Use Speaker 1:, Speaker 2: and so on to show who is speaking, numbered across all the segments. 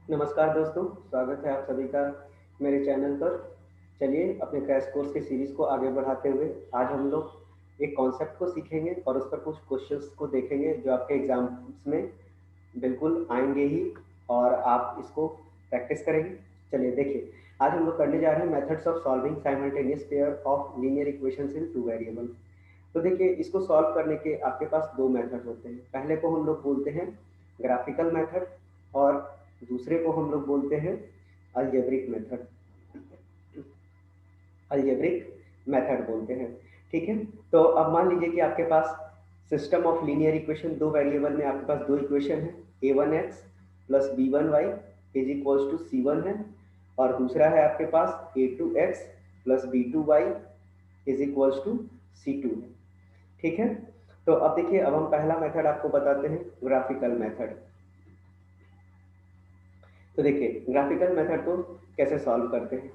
Speaker 1: नमस्कार दोस्तों, स्वागत है आप सभी का मेरे चैनल पर। चलिए अपने क्रैश कोर्स की सीरीज़ को आगे बढ़ाते हुए आज हम लोग एक कॉन्सेप्ट को सीखेंगे और उस पर कुछ क्वेश्चंस को देखेंगे जो आपके एग्जाम्स में बिल्कुल आएंगे ही और आप इसको प्रैक्टिस करेंगे। चलिए देखिए, आज हम लोग करने जा रहे हैं methods of solving simultaneous pair of linear equations in two variable. तो देखिए, इसको सॉल्व करने के आपके पास दो मेथड होते हैं। पहले को हम लोग बोलते हैं ग्राफिकल मेथड और दूसरे को हम लोग बोलते हैं अलजेब्रिक मेथड। अलजेब्रिक मेथड बोलते हैं, ठीक है। तो अब मान लीजिए कि आपके पास सिस्टम ऑफ लीनियर इक्वेशन, दो वेरिएबल में आपके पास दो इक्वेशन है, a1x plus b1y is equals to c1 है, और दूसरा है आपके पास a2x plus b2y is equals to c2 है, ठीक है। तो अब देखिए, अब हम पहला मेथड आपको बताते हैं, ग्राफिकल मेथड। तो देखिए ग्राफिकल मेथड को कैसे सॉल्व करते हैं।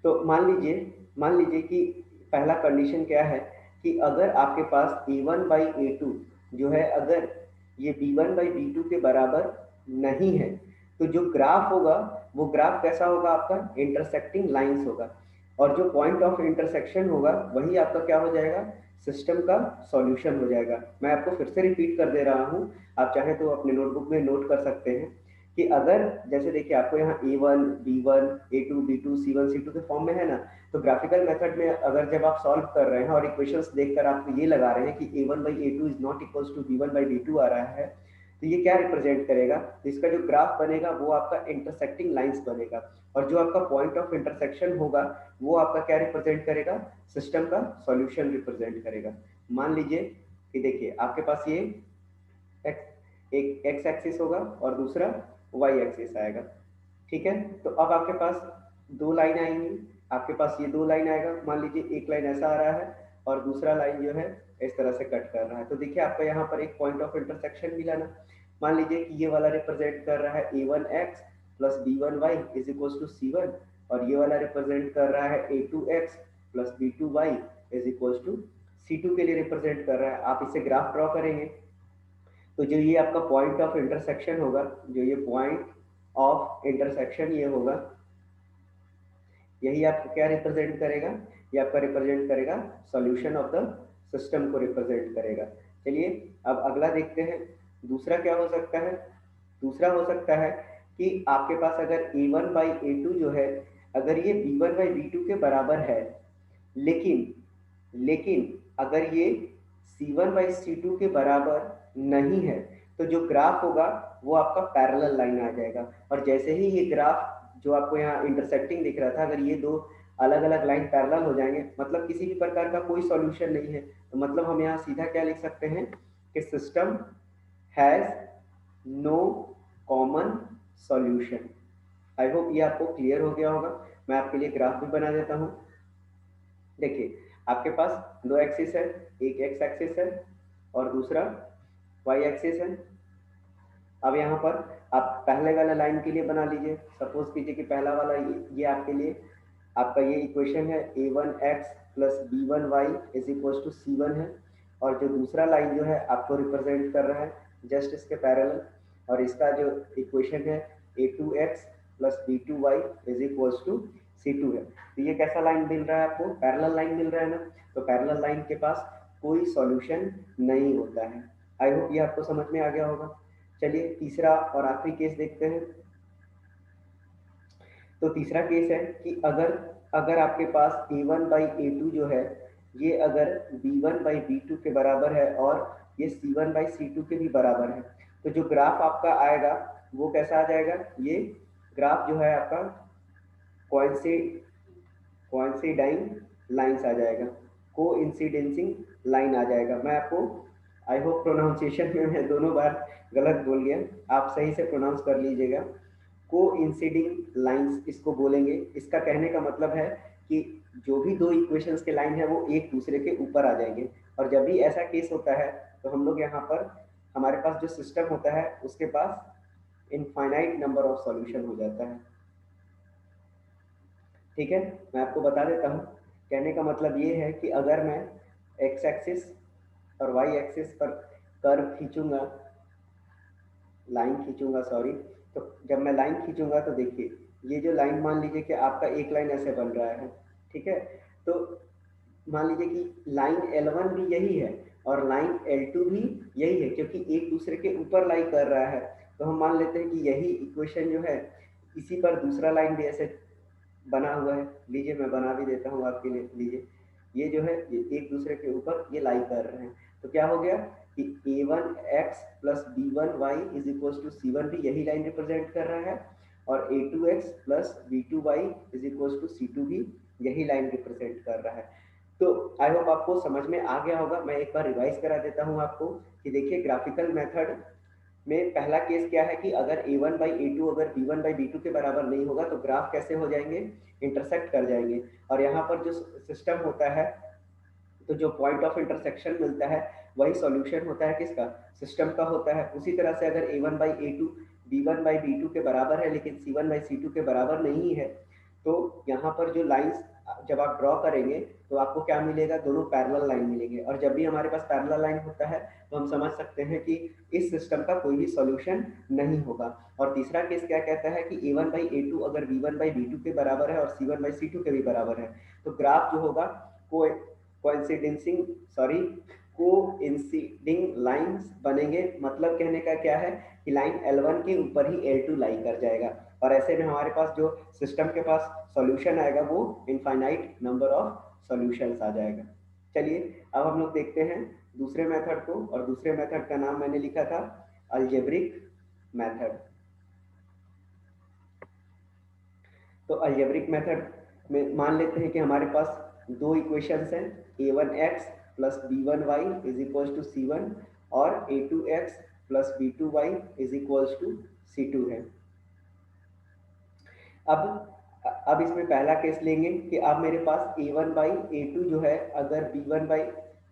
Speaker 1: तो मान लीजिए कि पहला कंडीशन क्या है कि अगर आपके पास a1/a2 जो है, अगर ये b1/b2 के बराबर नहीं है, तो जो ग्राफ होगा वो ग्राफ कैसा होगा, आपका इंटरसेक्टिंग लाइंस होगा, और जो पॉइंट ऑफ इंटरसेक्शन होगा वही आपका क्या हो जाएगा, सिस्टम का सॉल्यूशन हो जाएगा। मैं आपको फिर से रिपीट कर दे रहा हूँ, आप चाहें तो अपने नोटबुक में नोट कर सकते हैं कि अगर जैसे देखिए आपको यहाँ a1 b1 a2 b2 c1 c2 के फॉर्म में है ना, तो ग्राफिकल मेथड में अगर जब आप सॉल्व कर रहे हैं और इक्वेशंस देखकर आप ये लगा रहे हैं कि a1/a2 is not equals to b1/b2 आ रहा है, तो ये क्या रिप्रेजेंट करेगा, तो इसका जो ग्राफ बनेगा वो आपका इंटरसेक्टिंग लाइंस बनेगा, और जो आपका पॉइंट ऑफ इंटरसेक्शन होगा वो आपका क्या रिप्रेजेंट करेगा, सिस्टम का सॉल्यूशन रिप्रेजेंट करेगा। मान लीजिए कि देखिए आपके पास ये एक एक्स एक्सिस होगा और दूसरा वाई एक्सिस आएगा, ठीक है। तो अब आपके पास दो लाइन आएंगी, आपके पास ये दो लाइन आएगा, मान लीजिए एक लाइन ऐसा आ रहा है और दूसरा लाइन जो है इस तरह से कट कर रहा है। तो देखिए आपका यहाँ पर एक पॉइंट ऑफ इंटरसेक्शन मिला ना। मान लीजिए कि ये वाला रिप्रेजेंट कर रहा है a1x plus b1y is equal to c1, और ये वाला रिप्रेजेंट कर रहा है a2x plus b2y is equal to c2 के लिए रिप्रेजेंट कर रहा है। आप इसे ग्राफ ड्रॉ करेंगे तो जो ये आपका पॉइंट ऑफ इंटरसेक्शन होगा, जो ये पॉइंट ऑफ इंटरसेक्शन ये होगा, यही आपको क्या रिप्रेजेंट करेगा, ये आपका रिप्रेजेंट करेगा सॉल्यूशन ऑफ द सिस्टम को रिप्रेजेंट करेगा। चलिए अब अगला देखते हैं, दूसरा क्या हो सकता है। दूसरा हो सकता है कि आपके पास अगर a1/a2 जो है, अगर ये b1/b2 के बराबर है, लेकिन लेकिन अगर ये c1/c2 के बराबर नहीं है, तो जो ग्राफ होगा वो आपका पैरेलल लाइन आ जाएगा। और जैसे ही ये ग्राफ जो आपको यहाँ इंटरसेक्टिंग दिख रहा था, अगर ये दो अलग अलग लाइन पैरेलल हो जाएंगे, मतलब किसी भी प्रकार का कोई सॉल्यूशन नहीं है, तो मतलब हम यहाँ सीधा क्या लिख सकते हैं कि system has no common solution. I hope ये आपको क्लियर हो गया होगा। मैं आपके लिए ग्राफ भी बना देता हूँ। देखिए आपके पास दो एक्सिस है, एक एक्स एक्सिस है और दूसरा वाई एक्सिस है। अब यहाँ पर आप पहले वाला लाइन के लिए बना लीजिए, सपोज कीजिए कि पहला वाला ये आपके लिए आपका ये इक्वेशन है a1x plus b1y is equal to c1 है, और जो दूसरा लाइन जो है आपको रिप्रेजेंट कर रहा है जस्ट इसके पैरेलल, और इसका जो इक्वेशन है a2x plus b2y is equal to c2 है। तो ये कैसा लाइन मिल रहा है आपको, पैरेलल लाइन मिल रहा है ना। तो पैरेलल लाइन के पास कोई सॉल्यूशन नहीं होता है। आई होप ये आपको समझ में आ गया होगा। चलिए तीसरा और आखिरी केस देखते हैं। तो तीसरा केस है कि अगर अगर आपके पास a1/a2 जो है, ये अगर b1/b2 के बराबर है और ये c1/c2 के भी बराबर है, तो जो ग्राफ आपका आएगा वो कैसा आ जाएगा, ये ग्राफ जो है आपका कोइंसिडाइंग लाइंस आ जाएगा, को इंसिडेंसिंग लाइन आ जाएगा। मैं आपको आई होप प्रोनाउंसिएशन में मैं दोनों बार गलत बोल गया, आप सही से प्रोनाउंस कर लीजिएगा। को इंसिडिंग लाइंस इसको बोलेंगे। इसका कहने का मतलब है कि जो भी दो इक्वेशंस के लाइन है वो एक दूसरे के ऊपर आ जाएंगे, और जब भी ऐसा केस होता है तो हम लोग यहाँ पर हमारे पास जो सिस्टम होता है उसके पास इनफाइनाइट नंबर ऑफ सॉल्यूशन हो जाता है, ठीक है। मैं आपको बता देता हूँ, कहने का मतलब ये है कि अगर मैं एक्स एक्सिस और वाई एक्सिस पर कर्व खींचूंगा, लाइन खींचूंगा, सॉरी। तो जब मैं लाइन खींचूंगा तो देखिए ये जो लाइन, मान लीजिए कि आपका एक लाइन ऐसे बन रहा है, ठीक है। तो मान लीजिए कि लाइन L1 भी यही है और लाइन L2 भी यही है, क्योंकि एक दूसरे के ऊपर लाई कर रहा है। तो हम मान लेते हैं कि यही इक्वेशन जो है, इसी पर दूसरा लाइन भी ऐसे बना हुआ है। लीजिए मैं बना भी देता हूँ आपके लिए। लीजिए ये जो है ये एक दूसरे के ऊपर ये लाई कर रहे हैं। तो क्या हो गया कि a1x plus b1y is equal to c1 भी यही लाइन रिप्रेजेंट कर रहा है, और a2x plus b2y is equal to c2 भी यही लाइन रिप्रेजेंट कर रहा है। तो आई होप आपको समझ में आ गया होगा। मैं एक बार रिवाइज करा देता हूँ आपको कि देखिए ग्राफिकल मेथड में पहला केस क्या है कि अगर a1 बाई a2 अगर b1 बाई b2 के बराबर नहीं होगा तो ग्राफ कैसे हो जाएंगे, इंटरसेक्ट कर जाएंगे। और यहाँ पर जो सिस्टम होता है, तो जो पॉइंट ऑफ इंटरसेक्शन मिलता है वही सॉल्यूशन होता है किसका, सिस्टम का होता है। उसी तरह से अगर a1 by a2 b1 by b2 के बराबर है लेकिन c1 बाई c2 के बराबर नहीं है, तो यहाँ पर जो लाइंस जब आप ड्रॉ करेंगे तो आपको क्या मिलेगा, दोनों पैरेलल लाइन मिलेंगे। और जब भी हमारे पास पैरेलल लाइन होता है तो हम समझ सकते हैं कि इस सिस्टम का कोई भी सॉल्यूशन नहीं होगा। और तीसरा केस क्या कहता है कि a1 बाई a2 अगर b1 बाई b2 के बराबर है और c1 बाई c2 के भी बराबर है, तो ग्राफ जो होगा को कोइंसिडेंसिंग सॉरी कोइंसिडिंग लाइंस बनेंगे। मतलब कहने का क्या है कि लाइन L1 के ऊपर ही L2 लाई कर जाएगा, और ऐसे में हमारे पास जो सिस्टम के पास सॉल्यूशन आएगा वो इनफाइनाइट नंबर ऑफ सॉल्यूशंस आ जाएगा। चलिए अब हम लोग देखते हैं दूसरे मेथड को, और दूसरे मेथड का नाम मैंने लिखा था अलजेब्रिक मेथड। तो अलजेब्रिक मेथड में मान लेते हैं कि हमारे पास दो इक्वेशंस हैं, a1x plus b1y is equal to c1 और a2x plus b2y is equal to c2 है। अब इसमें पहला केस लेंगे कि अब मेरे पास a1 बाई a2 जो है अगर b1 बाई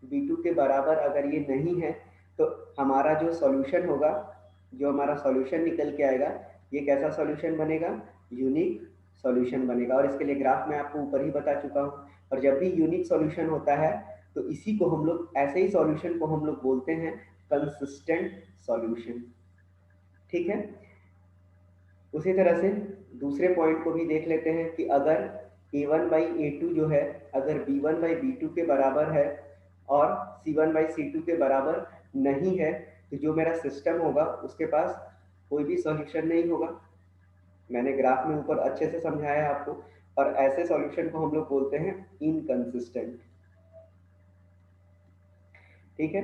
Speaker 1: b2 के बराबर अगर ये नहीं है, तो हमारा जो सॉल्यूशन होगा, जो हमारा सॉल्यूशन निकल के आएगा, ये कैसा सॉल्यूशन बनेगा, यूनिक सॉल्यूशन बनेगा। और इसके लिए ग्राफ मैं आपको ऊपर ही बता चुका हूँ। और जब भी यूनिक सॉल्यूशन होता है तो इसी को हम लोग, ऐसे ही सॉल्यूशन को हम लोग बोलते हैं कंसिस्टेंट सॉल्यूशन, ठीक है। उसी तरह से दूसरे पॉइंट को भी देख लेते हैं कि अगर a1 बाई a2 जो है अगर b1 बाई b2 के बराबर है और c1 बाई c2 के बराबर नहीं है, तो जो मेरा सिस्टम होगा उसके पास कोई भी सॉल्यूशन नहीं होगा। मैंने ग्राफ में ऊपर अच्छे से समझाया है आपको। और ऐसे सॉल्यूशन को हम लोग बोलते हैं इनकंसिस्टेंट, ठीक है।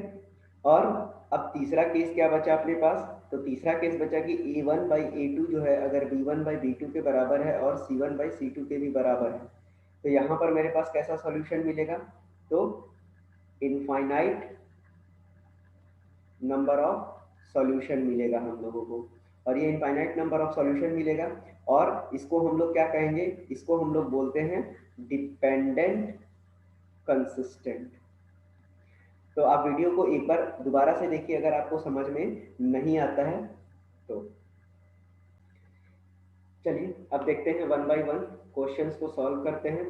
Speaker 1: और अब तीसरा केस क्या बचा अपने पास, तो तीसरा केस बचा कि a1 बाई a2 जो है अगर b1 बाई b2 के बराबर है और c1 बाई c2 के भी बराबर है, तो यहाँ पर मेरे पास कैसा सॉल्यूशन मिलेगा, तो इनफाइनाइट नंबर ऑफ सॉल्यूशन मिलेगा हम लोगों को। और ये इनफाइनाइट नंबर ऑफ सॉल्यूशन मिलेगा, और इसको हम लोग क्या कहेंगे, इसको हम लोग बोलते हैं डिपेंडेंट कंसिस्टेंट। तो आप वीडियो को एक बार दोबारा से देखिए अगर आपको समझ में नहीं आता है तो। चलिए अब देखते हैं वन बाय वन क्वेश्चंस को सॉल्व करते हैं।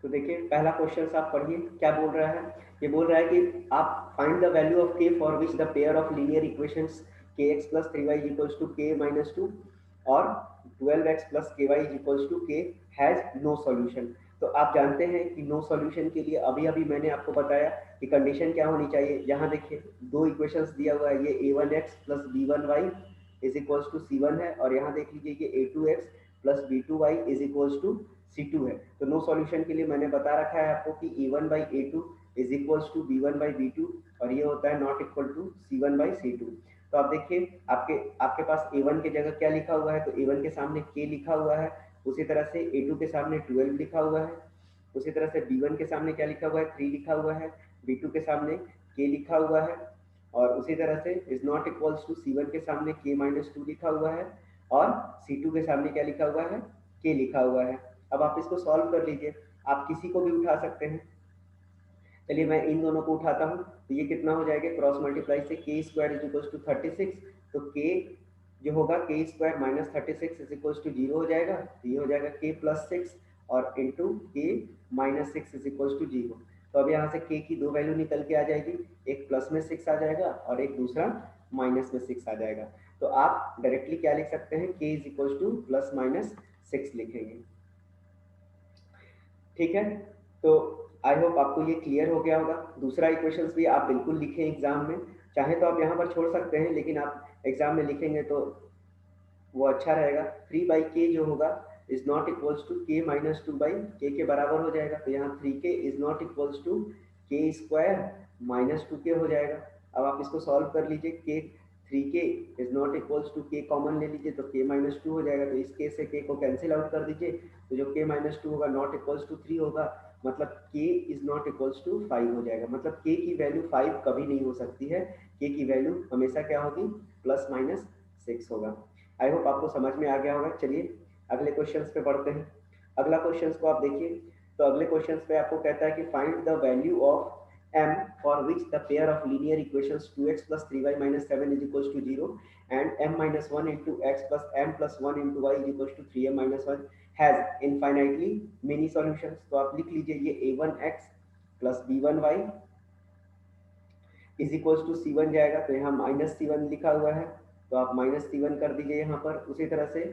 Speaker 1: तो देखिए पहला क्वेश्चन आप पढ़िए क्या बोल रहा है। ये बोल रहा है कि आप find the value of k for which the pair of linear equations kx plus 3y equals to k minus 2 और 12x plus ky equals to k has no solution. तो आप जानते हैं कि नो सॉल्यूशन के लिए अभी अभी मैंने आपको बताया कि कंडीशन क्या होनी चाहिए। यहाँ देखिए दो इक्वेशंस दिया हुआ है, ये a1x plus b1y is equals to c1 है, और यहाँ देख लीजिए ये a2x plus b2y is equals to c2 है। तो नो सॉल्यूशन के लिए मैंने बता रखा है आपको कि a1 by a2 is equals to b1 by b2, और ये होता है not equal to c1 by c2। तो आप देखिए आपके आपके पास a1 की जगह क्या लिखा हुआ है, तो a1 के सामने k लिखा हुआ है, उसी तरह से a2 के सामने 12 लिखा हुआ है, उसी तरह से b1 के सामने क्या लिखा हुआ है, 3 लिखा हुआ है, b2 के सामने k लिखा हुआ है, और उसी तरह से is not equals to c1 के सामने k माइनस 2 लिखा हुआ है, और c2 के सामने क्या लिखा हुआ है, k लिखा हुआ है। अब आप इसको सॉल्व कर लीजिए, आप किसी को भी उठा सकते हैं। चलिए मैं इन दोनों को उठाता हूँ, तो ये कितना हो जाएगा, क्रॉस मल्टीप्लाई से k square is equal to 36, तो k जो होगा k square minus 36 is equal to 0 हो जाएगा, तो ये हो जाएगा k प्लस 6 और into k minus 6 is equal to 0। तो अब यहाँ से k की दो वैल्यू निकल के आ जाएगी, एक प्लस में 6 आ जाएगा और एक दूसरा माइनस में 6 आ जाएगा। तो आप डायरेक्टली क्या लिख सकते हैं, k is equal two plus minus 6 लिखेंगे। ठीक है, तो आई होप आपको ये क्लियर हो गया होगा। दूसरा इक्वेशंस भी आप बिल्कुल लिखें एग्जाम में, चाहे तो आप यहाँ पर छोड़ सकते हैं, लेकिन आप एग्जाम में लिखेंगे तो वो अच्छा रहेगा। 3/k जो होगा is not equals to k minus 2/k के बराबर हो जाएगा। तो यहाँ 3k is not equals to k square minus 2k हो जाएगा। अब आप इसको सॉल्व कर लीजिए, k 3k is not equals to k common ले लीजिए तो k माइनस 2 हो जाएगा। तो इस k से k को कैंसिल आउट कर दीजिए, तो जो k माइनस 2 होगा नॉट इक्वल्स टू 3 होगा, मतलब k is not equals to 5 हो जाएगा। मतलब k की वैल्यू 5 कभी नहीं हो सकती है, k की वैल्यू हमेशा क्या होगी, प्लस माइनस 6 होगा। आई होप आपको समझ में आ गया होगा। चलिए अगले क्वेश्चंस पे बढ़ते हैं। अगला क्वेश्चंस को आप देखिए, तो अगले क्वेश्चंस पे आपको कहता है कि find the value of m for which the pair of linear equations 2x plus 3y minus 7 is equals to 0 and m minus 1 into x plus m plus 1 into y is equals to 3m minus 1 has infinitely many solutions। तो आप लिख लीजिए ये a1x plus b1y is equals to c1 जाएगा, तो यहाँ minus c1 लिखा हुआ है तो आप माइनस c1 कर दीजिए यहाँ पर। उसी तरह से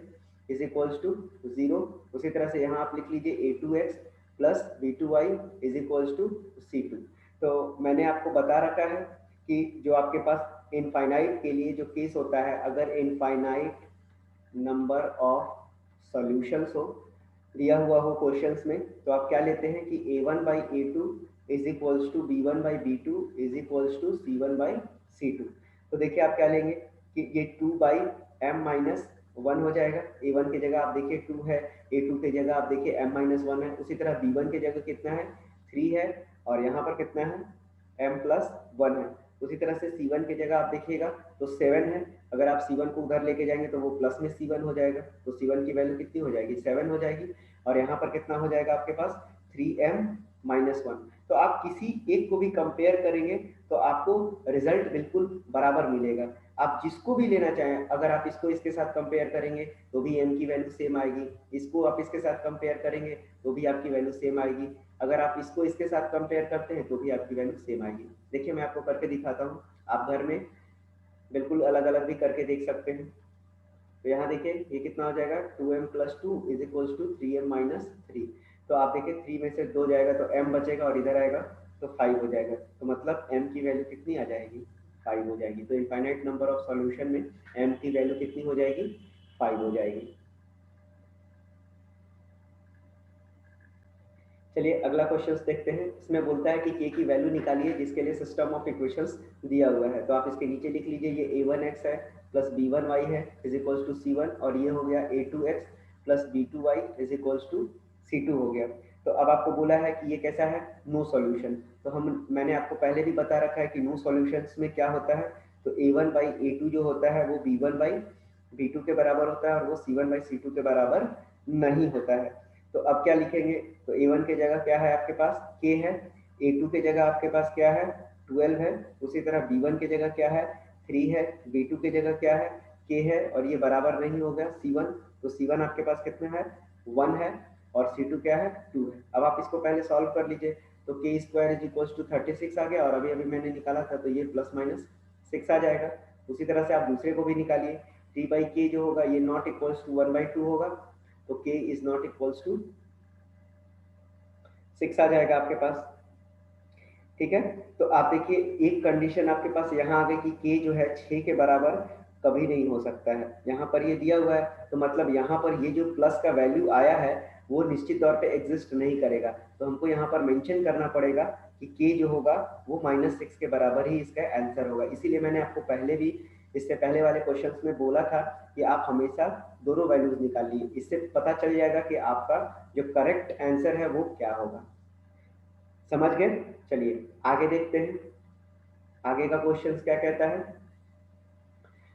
Speaker 1: इज इक्वल्स टू 0, उसी तरह से यहाँ आप लिख लीजिए a2x plus b2y is equals to c2। तो मैंने आपको बता रखा है कि जो आपके पास इनफाइनाइट के लिए जो केस होता है, अगर इनफाइनाइट नंबर ऑफ सॉल्यूशंस हो, दिया हुआ हो क्वेश्चंस में, तो आप क्या लेते हैं कि a1/a2 is equals to b1/b2 is equals to c1/c2। तो देखिए आप क्या लेंगे कि ये 2/m माइनस 1 हो जाएगा। a1 की जगह आप देखिए 2 है, a2 की जगह आप देखिए m माइनस 1 है, उसी तरह b1 की जगह कितना है 3 है, और यहाँ पर कितना है m प्लस 1 है। उसी तरह से c1 की जगह आप देखिएगा तो 7 है, अगर आप c1 को उधर लेके जाएंगे तो वो प्लस में c1 हो जाएगा, तो c1 की वैल्यू कितनी हो जाएगी 7 हो जाएगी। और यहाँ पर कितना हो जाएगा आपके पास 3m माइनस 1। तो आप किसी एक को भी कंपेयर करेंगे तो आपको रिजल्ट बिल्कुल बराबर मिलेगा। आप जिसको भी लेना चाहें, अगर आप इसको इसके साथ कंपेयर करेंगे तो भी m की वैल्यू सेम आएगी, इसको आप इसके साथ कंपेयर करेंगे तो भी आपकी वैल्यू सेम आएगी, अगर आप इसको इसके साथ कंपेयर करते हैं तो भी आपकी वैल्यू सेम आएगी। देखिए मैं आपको करके दिखाता हूँ, आप घर में बिल्कुल अलग अलग भी करके देख सकते हैं। तो यहाँ देखिए ये कितना हो जाएगा 2m plus 2 is equals to 3m minus 3। तो आप देखिए 3 में से 2 जाएगा तो m बचेगा और इधर आएगा तो 5 हो जाएगा, तो मतलब m की वैल्यू कितनी आ जाएगी 5 हो जाएगी। तो इनफाइनाइट नंबर ऑफ सॉल्यूशन में m की वैल्यू कितनी हो जाएगी 5 हो जाएगी। चलिए अगला क्वेश्चन देखते हैं। इसमें बोलता है कि k की वैल्यू निकालिए जिसके लिए सिस्टम ऑफ इक्वेशंस दिया हुआ है। तो आप इसके नीचे लिख लीजिए ये a1x है प्लस b1y है इज इक्वल्स टू c1, और ये हो गया a2x plus b2y is equals to c2 हो गया। तो अब आपको बोला है कि ये कैसा है, नो सॉल्यूशन। तो मैंने आपको पहले भी बता रखा है कि नो सॉल्यूशंस में क्या होता है, तो a1/a2 जो होता है वो b1/b2 के बराबर होता है और वो c1/c2 के बराबर नहीं होता है। तो अब क्या लिखेंगे, तो a1 की जगह क्या है आपके पास k है, a2 की जगह आपके पास क्या है 12 है, उसी तरह b1 की जगह क्या है 3 है, b2 की जगह क्या है k है, और ये बराबर नहीं हो गया c1, तो c1 आपके पास कितना है 1 है, और c2 क्या है 2 है। अब आप इसको पहले सॉल्व कर लीजिए, तो k square is equals to 36 आ गया, और अभी अभी मैंने निकाला था तो ये प्लस माइनस 6 आ जाएगा। उसी तरह से आप दूसरे को भी निकालिए, 3/k जो होगा ये नॉट इक्वल्स टू 1/2 होगा, तो k is not equals to 6 आ जाएगा आपके पास। ठीक है, तो आप देखिए एक कंडीशन आपके पास यहाँ आ गई कि k जो है 6 के बराबर कभी नहीं हो सकता है, यहाँ पर ये दिया हुआ है, तो मतलब यहाँ पर ये जो प्लस का वैल्यू आया है वो निश्चित तौर पे एग्जिस्ट नहीं करेगा। तो हमको यहाँ पर मेंशन करना पड़ेगा कि k जो होगा वो -6 के बराबर ही इसका आंसर होगा। इसीलिए मैंने आपको पहले भी इससे पहले वाले क्वेश्चंस में बोला था कि आप हमेशा दोनों वैल्यूज निकालिए, इससे पता चल जाएगा कि आपका जो करेक्ट आंसर है वो क्या होगा। समझ गए? चलिए आगे देखते हैं, आगे का क्वेश्चन क्या कहता है।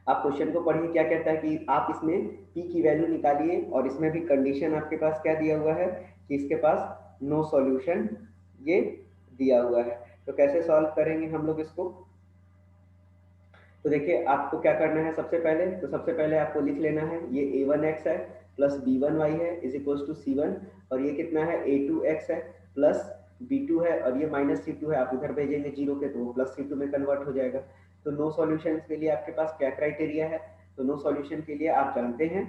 Speaker 1: आप क्वेश्चन को पढ़िए, क्या कहता है कि आप इसमें p की वैल्यू निकालिए, और इसमें भी कंडीशन आपके पास क्या दिया हुआ है कि इसके पास नो सॉल्यूशन ये दिया हुआ है। तो कैसे सॉल्व करेंगे हम लोग इसको, तो देखिए आपको क्या करना है, सबसे पहले आपको लिख लेना है ये a1x है प्लस b1y है इज इक्वल्स टू c1, और ये कितना है a2x है प्लस B2 है और ये -C2 है, आप इधर भेजेंगे 0 के तो वो +C2 में कन्वर्ट हो जाएगा। तो नो सॉल्यूशन के लिए आपके पास क्या क्राइटेरिया है? तो नो सॉल्यूशन के लिए आप जानते हैं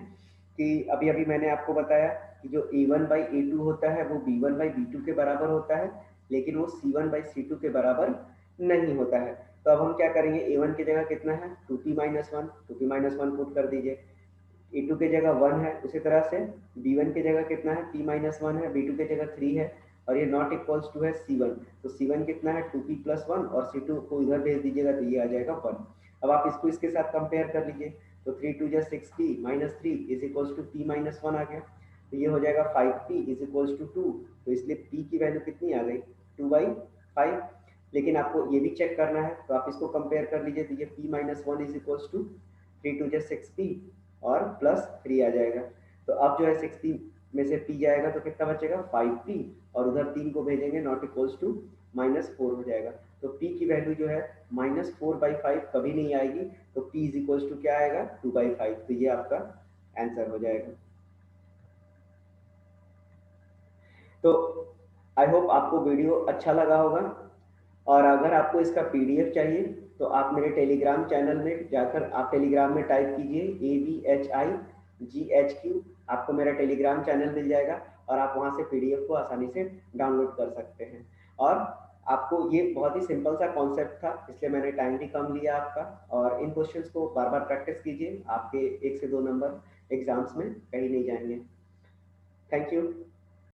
Speaker 1: कि अभी अभी मैंने आपको बताया कि जो A1/A2 होता है वो B1/B2 के बराबर होता है, लेकिन वो C1/C2 के बराबर नहीं होता है। तो अब हम क्या करेंगे, A1 की जगह कितना है 2p-1, 2p-1 पुट कर दीजिए। A2 की जगह 1 है, उसी तरह से B1 की जगह कितना है p-1 है, B2 की जगह 3 है और ये नॉट इक्वल्स टू है C1। तो C1 कितना है 2p+1 और C2 को इधर भेज दीजिएगा तो ये आ जाएगा 1। अब आप इसको इसके साथ कंपेयर कर लीजिए, तो 3 2 6p-3 is equals to p-1 आ गया। तो ये हो जाएगा 5p इज इक्वल्स टू 2। तो इसलिए p की वैल्यू कितनी आ गई 2/5। लेकिन आपको ये भी चेक करना है, तो आप इसको कंपेयर कर लीजिए, तो ये p-1 is equals to 3 2 6p और +3 आ जाएगा। तो अब जो है 60 में से p जाएगा तो कितना बचेगा 5p और उधर 3 को भेजेंगे नॉट इक्वल्स टू -4 हो जाएगा। तो p की वैल्यू जो है -4/5 कभी नहीं आएगी, तो p इज इक्वल्स टू क्या आएगा 2/5। तो ये आपका आंसर हो जाएगा। तो आई होप आपको वीडियो अच्छा लगा होगा, और अगर आपको इसका पीडीएफ चाहिए तो आप मेरे टेलीग्राम चैनल में जाकर आप टेलीग्राम में टाइप कीजिए ABHIGHQ, आपको मेरा टेलीग्राम चैनल मिल जाएगा और आप वहां से पीडीएफ को आसानी से डाउनलोड कर सकते हैं। और आपको ये बहुत ही सिंपल सा कॉन्सेप्ट था, इसलिए मैंने टाइम भी कम लिया आपका। और इन क्वेश्चंस को बार बार प्रैक्टिस कीजिए, आपके 1 से 2 नंबर एग्जाम्स में कहीं नहीं जाएंगे। Thank you.